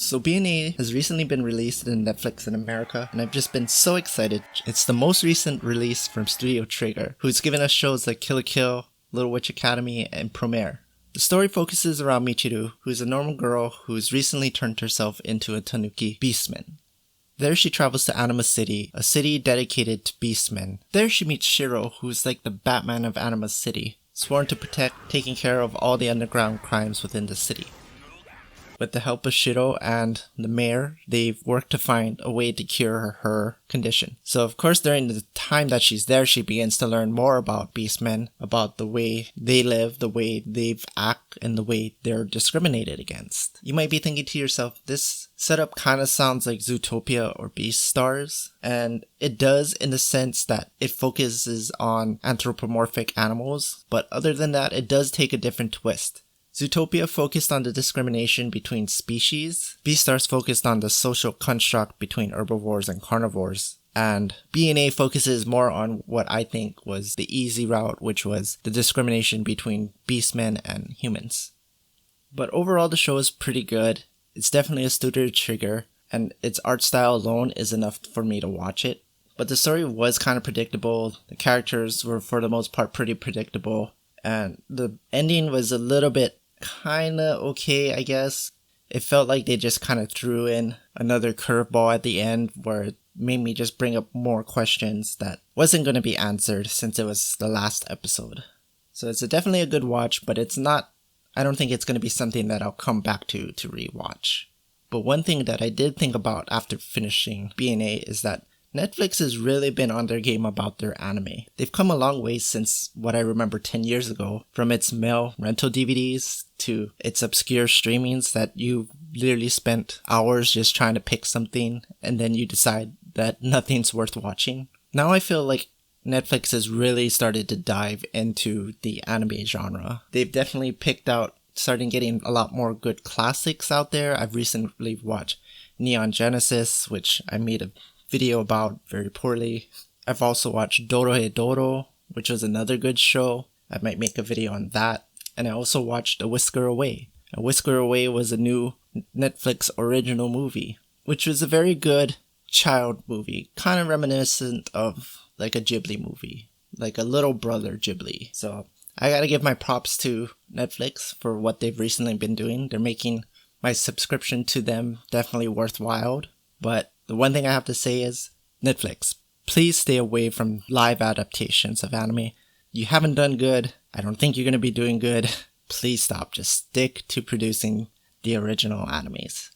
So BNA has recently been released in Netflix in America, and I've just been so excited. It's the most recent release from Studio Trigger, who's given us shows like Kill la Kill, Little Witch Academy, and Promare. The story focuses around Michiru, who's a normal girl who's recently turned herself into a Tanuki beastman. There she travels to Anima City, a city dedicated to beastmen. There she meets Shiro, who's like the Batman of Anima City, sworn to protect, taking care of all the underground crimes within the city. With the help of Shiro and the mayor, they've worked to find a way to cure her condition. So of course during the time that she's there, she begins to learn more about beastmen, about the way they live, the way they act, and the way they're discriminated against. You might be thinking to yourself, this setup kind of sounds like Zootopia or Beastars, and it does in the sense that it focuses on anthropomorphic animals, but other than that, it does take a different twist. Zootopia focused on the discrimination between species, Beastars focused on the social construct between herbivores and carnivores, and BNA focuses more on what I think was the easy route, which was the discrimination between beastmen and humans. But overall the show is pretty good. It's definitely a Studio Trigger, and its art style alone is enough for me to watch it. But the story was kind of predictable, the characters were for the most part pretty predictable, and the ending was a little bit kinda okay, I guess. It felt like they just kind of threw in another curveball at the end where it made me just bring up more questions that wasn't going to be answered since it was the last episode. So it's definitely a good watch, but I don't think it's going to be something that I'll come back to rewatch. But one thing that I did think about after finishing BNA is that Netflix has really been on their game about their anime. They've come a long way since what I remember 10 years ago, from its mail rental DVDs to its obscure streamings that you literally spent hours just trying to pick something and then you decide that nothing's worth watching. Now I feel like Netflix has really started to dive into the anime genre. They've definitely starting getting a lot more good classics out there. I've recently watched Neon Genesis, which I made a video about very poorly. I've also watched Dorohedoro, which was another good show. I might make a video on that. And I also watched A Whisker Away. A Whisker Away was a new Netflix original movie, which was a very good child movie, kind of reminiscent of like a Ghibli movie, like a little brother Ghibli. So I gotta give my props to Netflix for what they've recently been doing. They're making my subscription to them definitely worthwhile. But the one thing I have to say is, Netflix, please stay away from live adaptations of anime. You haven't done good. I don't think you're going to be doing good. Please stop. Just stick to producing the original animes.